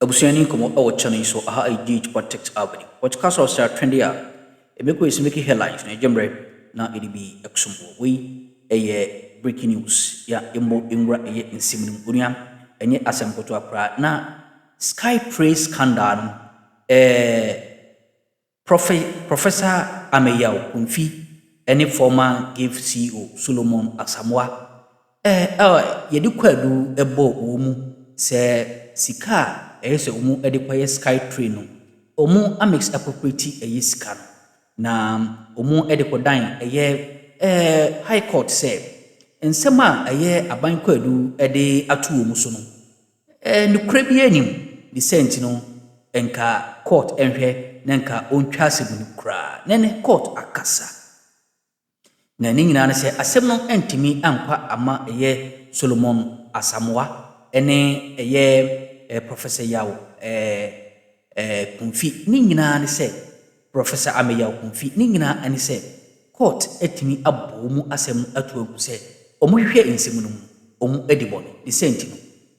Abusuani komo ewo channel so aha engage protect abadi. Podcast of star trendy a ebeko is making headlines na jembre na edibi eksumbo. We breaking news ya embo enwura nsimnum onua enye asempoto akra na sky praise scandal Professor Amenyaw Kumfi any former GIF CEO Solomon Asamoah yedi kwadu ebo omu se sika se omu edekwaye sky train no omu amex appropriate sika no na omu edekodan high court say ensema aban kwadu ede atu omu so no nukra bi anim the sent no enka court enhwe nenka ontwa asebunu kra nene court akasa na nyina na se asem no entimi ankwa ama Solomon Asamoah ene Professor Yaw Kumfi nyina na se Professor Amenyaw Kumfi nyina ani se court etimi abomu asem atu agu se omo hwehwe ensem no mu omu edibone the sent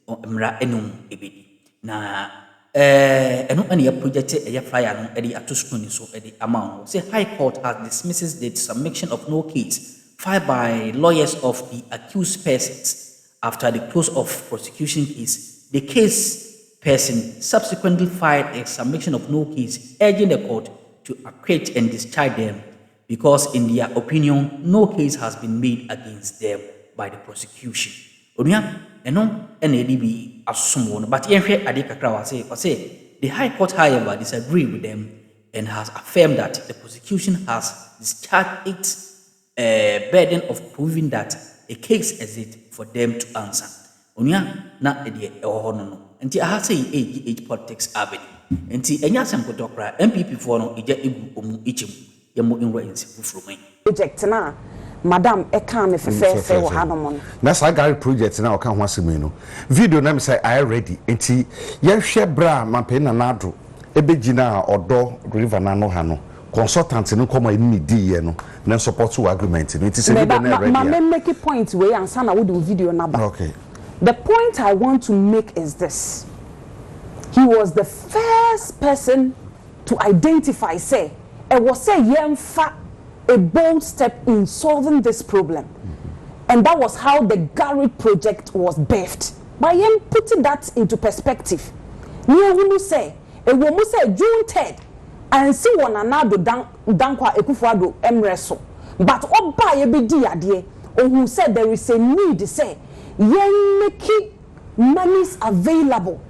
no mra enum ebedi na eno ane project fire no edi atoskuni so edi amount say high court has dismisses the submission of no case filed by lawyers of the accused persons after the close of prosecution case. The case person subsequently filed a submission of no case urging the court to acquit and discharge them because in their opinion no case has been made against them by the prosecution. Onya eno ene bi asomwo no but yenhwe ade kakra wa say the high court however disagreed with them and has affirmed that the prosecution has discharged its burden of proving that a case exists for them to answer. Onya na ede ewo no nti aha say age politics abedi nti enya sempoto kra MPP for no eja egu omu ichim yemo enwa ensi fufurumai project na Madam eka me fefe wo hanom na sa gari project na oka ho asemi no video na me say I ready enti ye hwe bra mampe na nado ebegina odo river na no ha no consultant no come ni di ye no na support to agreement no enti say video na ready ma make a point we answer na we do video na ba. Okay, the point I want to make is this: he was the first person to identify say it was say yemfa a bold step in solving this problem. And that was how the Gary project was birthed. By him putting that into perspective. Near who say, a woman say June 3rd, and see one another dankwa ekufuado emreso. But oba yebedi adie, or who said there is a need to say, yen make monies available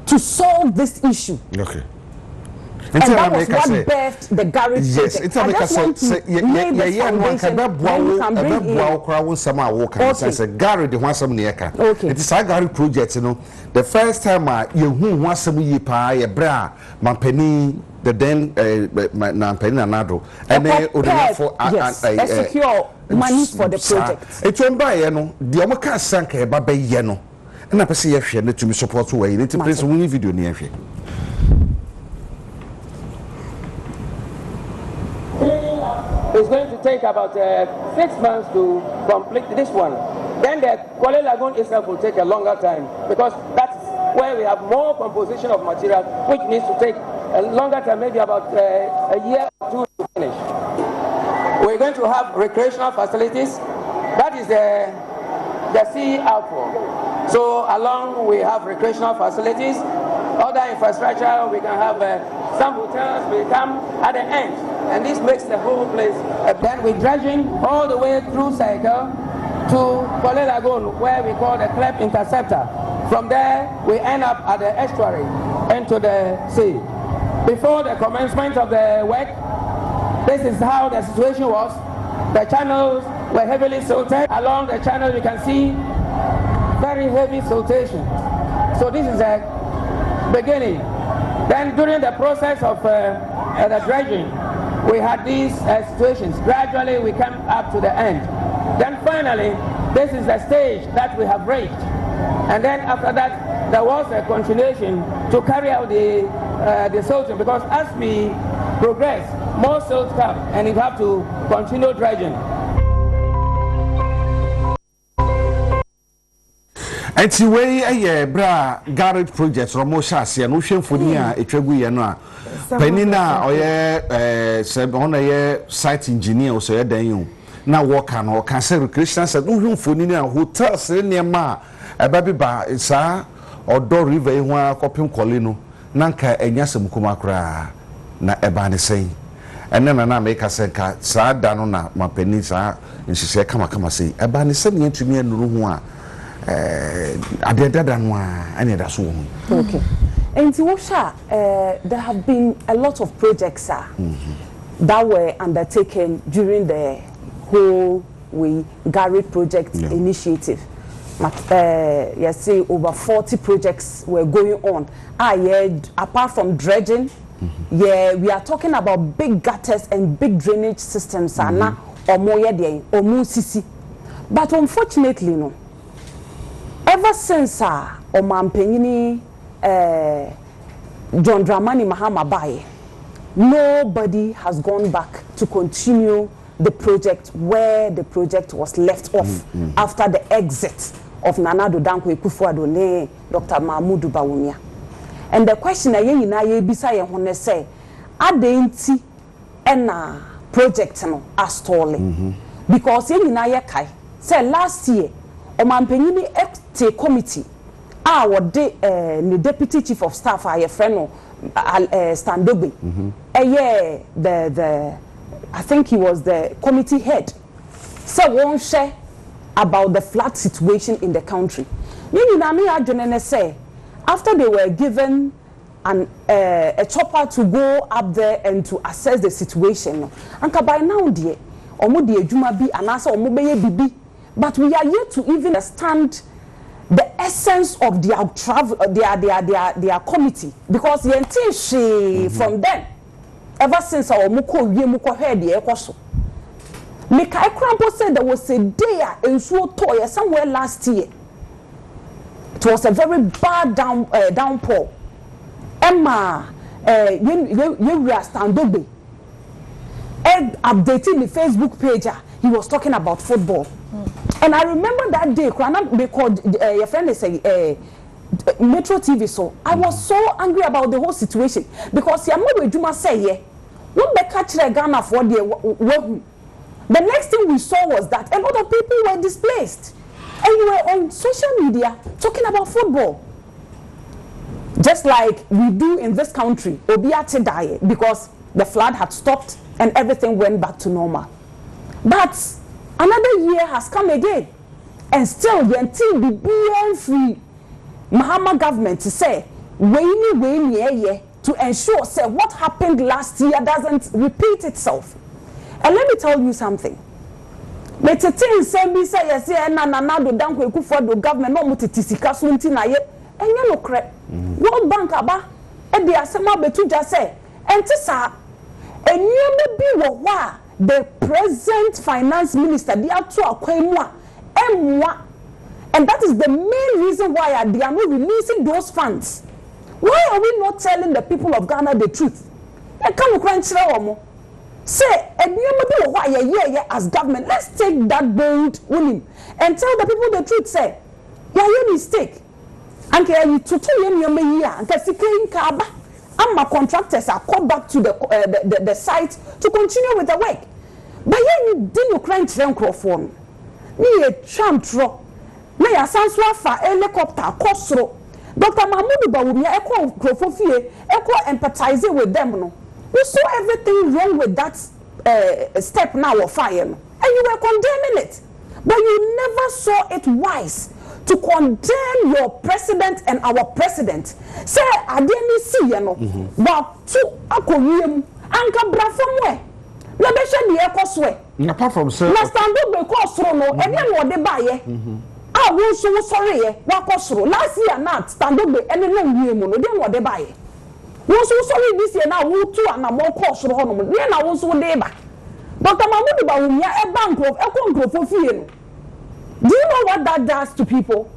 to solve this issue. Okay. And that was what birthed the Gary project. Yes, it's a because Gary the one some near. Okay. It is a Gary project, you know. The first time you who want some ye pie, a bra, Mampeni, the then Nampeni Nado, and then for secure money for the project. It's on by Yeno, the Omaka Sanka, Baba Yeno, and I see if you need to support away. It's a place only video near you. It's going to take about 6 months to complete this one. Then the Kuala Lagoon itself will take a longer time because that's where we have more composition of material, which needs to take a longer time, maybe about a year or two to finish. We're going to have recreational facilities. That is the sea outfall. So along we have recreational facilities. Other infrastructure, we can have some hotels will come at the end, and this makes the whole place. Then we're dredging all the way through Cycle to Kuala Lagoon, where we call the Clep Interceptor. From there, we end up at the estuary into the sea. Before the commencement of the work, this is how the situation was. The channels were heavily silted. Along the channel, you can see very heavy siltation. So this is a beginning. Then during the process of the dredging, we had these situations. Gradually we come up to the end. Then finally, this is the stage that we have reached. And then after that, there was a continuation to carry out the silting, because as we progress, more silt come and you have to continue dredging. Enti we bra garage project ro mo sha ase no hwemfoni a etwagu ye no a penina oye ona ye site engineer so ye dan yu na work an o can say recreation said no hwemfoni ni a hotel se ne ma eba bi ba sa odo river hu akopem kole no nanka enya semkoma kra na eba ne sei ene na make asenka sa da no na mapeni sa nhihye kama sei eba ne se ne ntumi anuru hu a adedada no a ene da so hu. Okay. And there have been a lot of projects that were undertaken during the whole Garage project initiative. You see, over 40 projects were going on. Apart from dredging, we are talking about big gutters and big drainage systems. But unfortunately, no. Ever since Omampenyini John Dramani Mahama Baye, nobody has gone back to continue the project where the project was left off after the exit of Nana Addo Dankwa Akufo-Addo ne Dr. Mahmoud Bawumia. And the question ayen na ye bisa ye hone say adenti ena project no astalling because ye na ye kai say last year Omampenyini Ekte committee the deputy chief of staff a friend no Standogbe the I think he was the committee head so won't share about the flood situation in the country. Say after they were given a chopper to go up there and to assess the situation and by now dear omo juma bi anasa omo beye bibi but we are yet to even understand the essence of their travel their committee because she from them ever since our muko heard the ekoso Mikai Krampo said there was a day in Suotoya somewhere last year. It was a very bad downpour. Emma Standogbe updating the Facebook page, he was talking about football. And I remember that day, they called your friend, they say Metro TV. So I was so angry about the whole situation because Yamma say, when they catch the Ghana for the next thing we saw was that a lot of people were displaced. And you were on social media talking about football. Just like we do in this country, Obiate died because the flood had stopped and everything went back to normal. But another year has come again. And still, until the BN free Mahama government to say, to ensure say what happened last year doesn't repeat itself. And let me tell you something. But the thing say yes, Nana Addo Dankwa Akufo-Addo government no mutitisika sunti na ye enye no kre. World Bank aba e de Asamoah betu just say enti sa enye bi wo wa the present finance minister dey ato akwan mu a emwa, and that is the main reason why they are not releasing those funds. Why are we not telling the people of Ghana the truth? E come crunch omo. Say, as government, let's take that bold winning and tell the people the truth. Say, your mistake. And you to my contractors are called back to the site to continue with the work. But you didn't cry phone. You a tramp truck. Now you sound for helicopter, Kosro. Dr. Mahmoud Bawumia, echo Grofofie, echo empathizing with them. No. You saw everything wrong with that step now of fire, and you were condemning it. But you never saw it wise to condemn your president and our president. Say, I didn't see you know, but to Akoyim, Anka Brafamwe. Never shall be a cosway. Apart from sir, last time we cost no, and then what they buy. I will so sorry, what cost last year not stand up and then you what they buy. Wọ́n so sorry this year now who two and more cost for home. We na wọ́n so dey back. Dr. Mahmoud Bawumia a bank of a control for fear. Do you know what that does to people?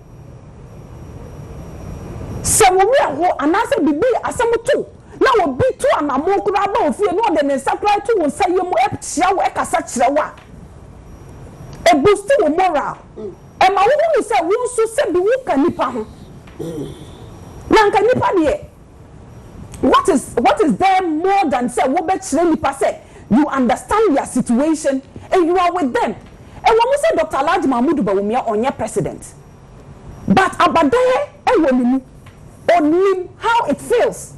So we are who and I said be Asamoah too. Now be two and more crab of fear more than a supply to say you more epsia work as such a boost to morale. ma wo say wo so say bi wo ka nipa ho na nka nipa de what is there more than say wo be kire nipa say you understand their situation and you are with them and when we say Dr. Alhaji Mahmoud Bawumia onye president but abadaye e wo ni only how it feels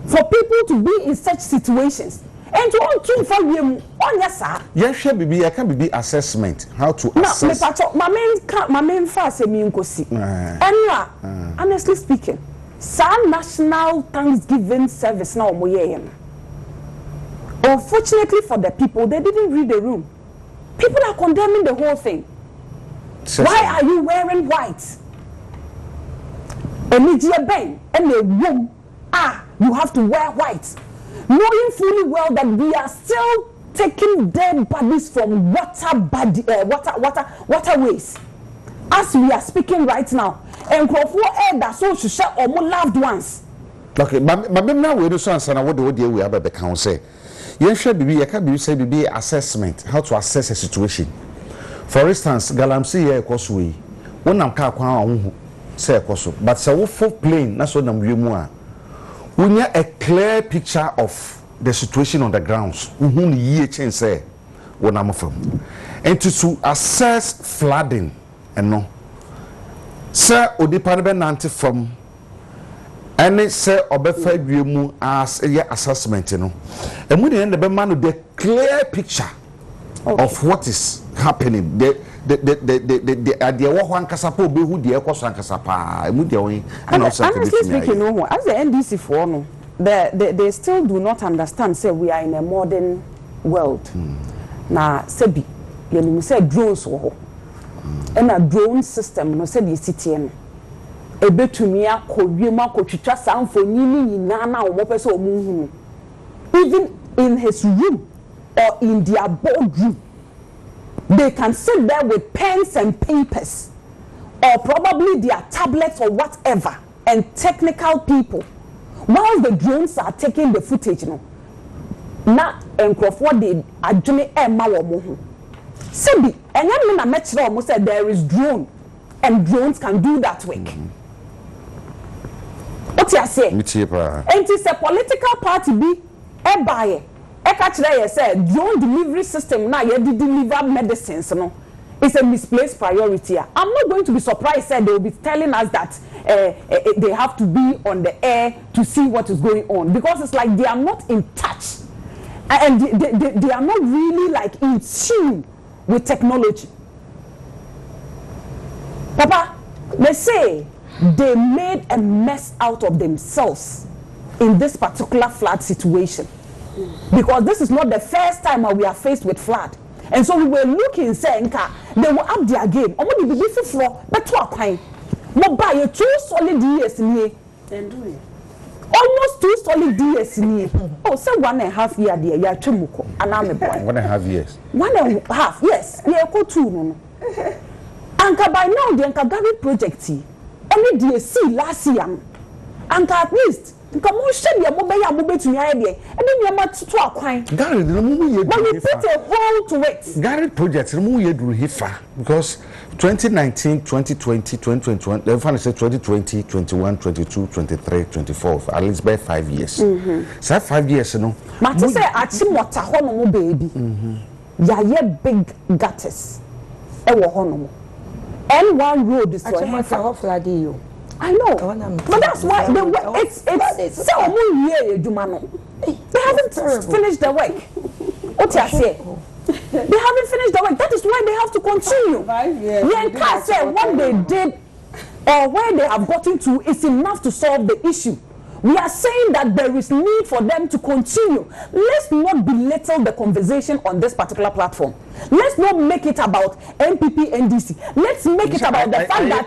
for people to be in such situations and to on too for them on your side. Yes, sure, baby. I can be assessment. How to assess? No, my main fast me nkosi. And honestly speaking, some national Thanksgiving service now moye. Unfortunately for the people, they didn't read the room. People are condemning the whole thing. Why are you wearing white? Amenyaw ben and a room. You have to wear white, knowing fully well that we are still taking dead bodies from waterways as we are speaking right now. And that so should share our loved ones. Okay, but now we do so and what the we have a can say. Yes, sure, baby. I can be say baby assessment, how to assess a situation. For instance, Galamsey here Kosui. When I'm car say Koso, but so full plane, that's what I'm doing. We need a clear picture of the situation on the grounds. Say when I'm from, and to assess flooding and no. Sir, Odipanbe Nanti from any say obefa wiemu as a assessment, you know. And we need the man with the clear picture of what is happening. The idea what one kasapo be who the ekwaso ankasapa and honestly speaking, no, as the NDC for no, they still do not understand. Say we are in a modern world. Na sebi, you say drones wo, and a drone system no say the city no. Ebetumi akowiem akotwitwa samfoni ni nyina wo pese omunhu. Even in his room or in their boardroom. They can sit there with pens and papers or probably their tablets or whatever and technical people while the drones are taking the footage, you know. Na enkrofo de adwene ema wo mo ho. Sebi enya me na mechire o mo say there is drone and drones can do that work. What you say? Me tie pa. And it's a political party be e buy Ekachire said drone delivery system now you deliver medicines no. It's a misplaced priority. I'm not going to be surprised that they will be telling us that they have to be on the air to see what is going on because it's like they are not in touch and they are not really like in tune with technology. Papa, they say they made a mess out of themselves in this particular flood situation. Because this is not the first time we are faced with flood. And so we were looking, saying, they will up their game. I'm going to be floor, but to a kind. But buy 2 solid years in here. Almost 2 solid years in here. Oh, so 1.5 years there. You are Chimuko, and I'm a boy. 1.5 years. 1.5, yes. We are go 2 no. And by now, the Ankagari project, only DSC last year. And at least. Come on, shed your mobile to me idea, and then you're much to a coin. Gary, the movie but we put a hole to it. Gary project, the movie do hifa because 2019, 2020, 2021, the final say 2020, 21, 22, 23, 24, at least by 5 years. So 5 years, you know. But to say, Achimota Honomo baby, ya big gutters, Honomo. And one road is for him. I know, but that's why it's so year they haven't finished the work. What you say? They haven't finished the work. That is why they have to continue. 5 years. Yeah, say what they did or where they have gotten to is enough to solve the issue. We are saying that there is need for them to continue. Let's not belittle the conversation on this particular platform. Let's not make it about MPP, NDC. Let's make it about the fact that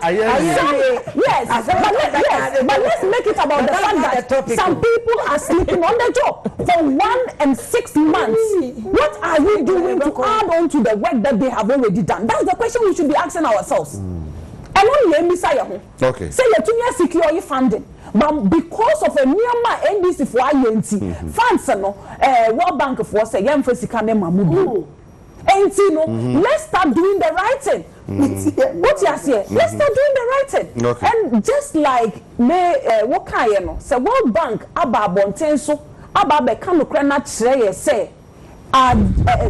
but let's make it about the fact that some people are sleeping on the job for 1 and 6 months. What are we doing to add on to the work that they have already done? That's the question we should be asking ourselves. And only okay. Say you secure your funding. But because of a Myanmar NDC for INT, funds no World Bank for say yam for sikane mamudu. And let's start doing the right thing. What you say? Let's start doing the right thing. Okay. And just like what kind you know, say World Bank aba bonten so aba be kan okra na kire say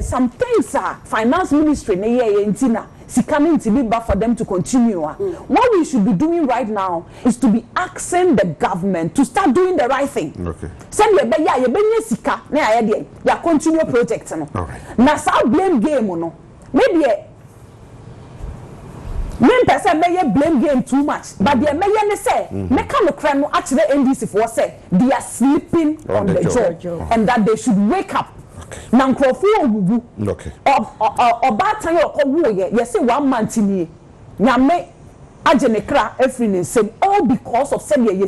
some things are finance ministry na ye ntina sika no ntimi ba for them to continue. What we should be doing right now is to be asking the government to start doing the right thing. Okay. Send ye be nye sika na ya de ya continue project no. All right. Na sa blame game no. Maybe men person may blame game too much, but the may say me can no cry no actually NDC for say they are sleeping on the job and that they should wake up. Na nkrofo ogugu. Okay. Obatan yo ko wo ye say 1 month ni. Nyame agenekra every ne same all because of say ye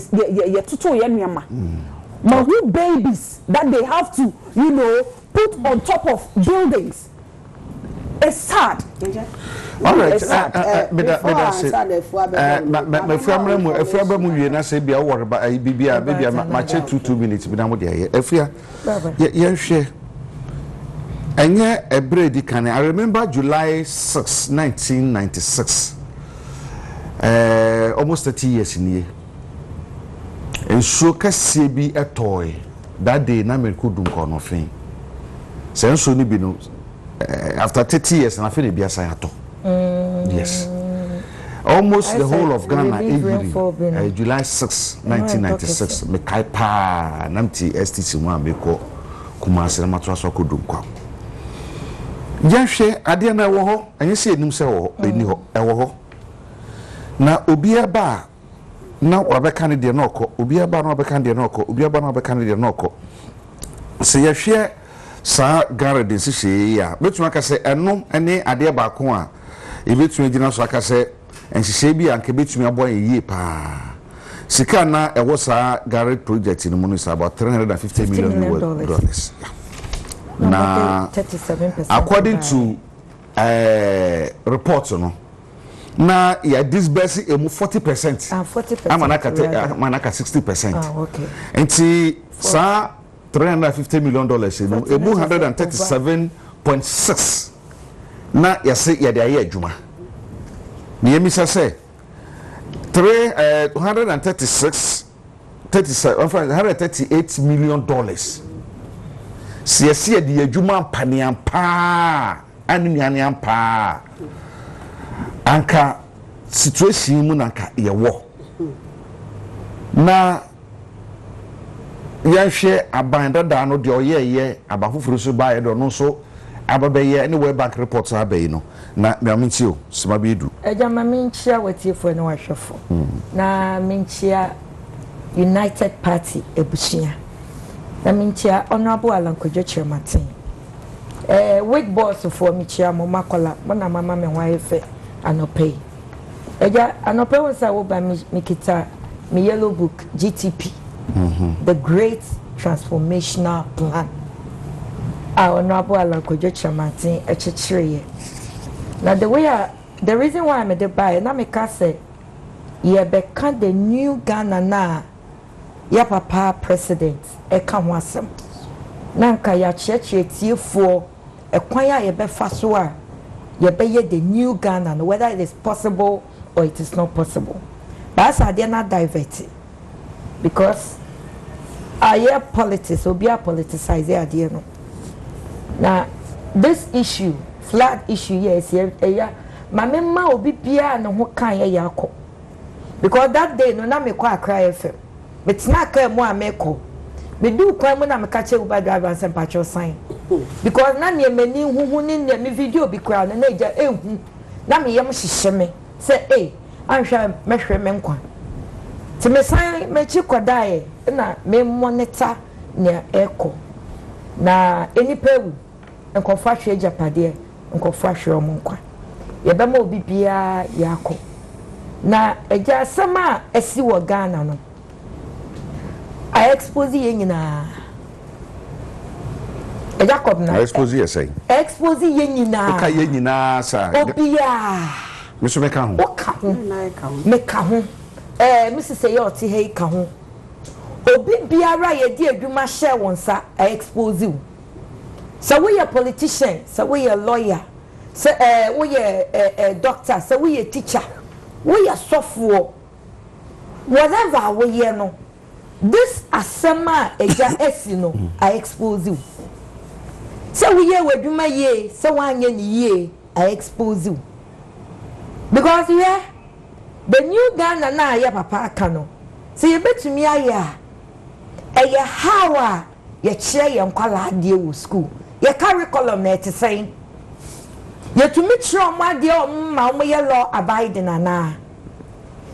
tutu ye nuama. Ma who babies that they have to, you know, put on top of buildings. It's sad. All right. My friend, mu na say bia wo ba bibia ma che 2 minutes bi na mo de afia. Ye hwe. Enye ebredi kan. I remember July 6, 1996. Almost 30 years in here. And so kase bi etoy. That day na me kodum kono fin. Sen so ni bi no after 30 years and I feel be asan ato. Yes. Almost the whole of Ghana every July 6, 1996 me kai pa namti STC mu ameko Kumasi na matraso kodum kwa. Yahwe ade na wo ho enye se enim se wo eni ho ewo ho na obi aba na wabeka ne de na okọ obi aba na wabeka ne de na okọ obi aba na wabeka ne de na okọ se yahwe sa garden se hye ya betuma ka se eno ene ade ba ko a ebetuma gina so aka se enhye bi anke betuma abo yie pa sika na ewo sa garden project ni mu no is about $350 million. Yeah. Now, 37%. According to reports, no. Now, yeah, disbursing 40%. 40%. I'm manaka 60%. Okay. And see, sir, $350 million, you know, 137.6. Now, you say, yeah, they are Juma. Niemisa say, 138 million dollars. Siasia di adwuma paniam pa animianiam pa anka situation mu nanka ye wo na yahwe abanda da no de oyeye abafufuru so ba ye do no so ababeye ne World Bank reports abayi no na minchi o sima bedu eja ma minchia watiefo ne wahwefo na minchia United Party ebusia na minchia honorable Alankojo Chirmatin with boss for michia mo makola na mama me hwa efe anope eja anope wonsa wo ba mikita me yellow book GTP the Great Transformational Plan honorable Alankojo Chirmatin echechireye na the reason why I'm the buy na me ka say ye beka the new Ghana na ya papa president eka ho asem nanka ya chiachie tiefo ekwan ya ye be fa so a ye be ye the new Ghana no whether it is possible or it is not possible but as they not divert because aye politics obi a politicize ade no na this issue flood issue yes yeah mamema obi bia no ho kan ye yakọ because that day no na me kwa Accra FM but na ka mo ameko me do kwa mo na me ka che uba driver and patrol sign because na ne mani huhu ni ne me video bi kwa na eja ehu na me yam hihye me say anhwa mehwe me nkwa ti me sign me chi kodae na me monitor ne eko na enipa wu nkofo ahwe japade nkofo ahwe omo nkwa ye be ma obi bia yakọ na eja sama esi wo Ghana no I expose ye nyina Jacob na expose ye say expose ye nyina ka ye nyina sa obia me so me ka ho me ka ho Mrs. say you ti he ka ho obi biara ye di adwuma hye wonsa expose you so we a politician so we a lawyer say we a doctor, say we a teacher, we a software, whatever we no. This Asamoah eja esino I expose you. Say we ye we do my ye, say one ye I expose you. Because yeah, the new Ghana na ya papa kano. Say you bet me aya. Eye how ye share ye nkwala ade wo school. Ye curriculum na te say. Ye to me try mo ade o ma mo ye law abiding ana.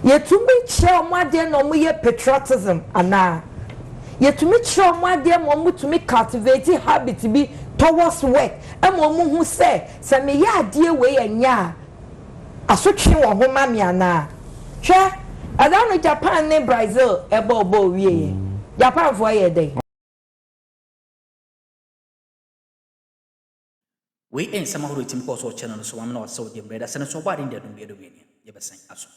Ye to me try mo ade no mo ye patriotism ana. Ye to me try mo ade mo to me cultivate habit bi towards work. E mo hu say me ye ade we anya. Asotwe wo ho ma me ana. Hwe adano Japan ne Brazil ebo wie. Japan for ye dey. We en sama horo tim ko so channel so amna so de breda sana so ba din de dum ye do we ni ye besan aso.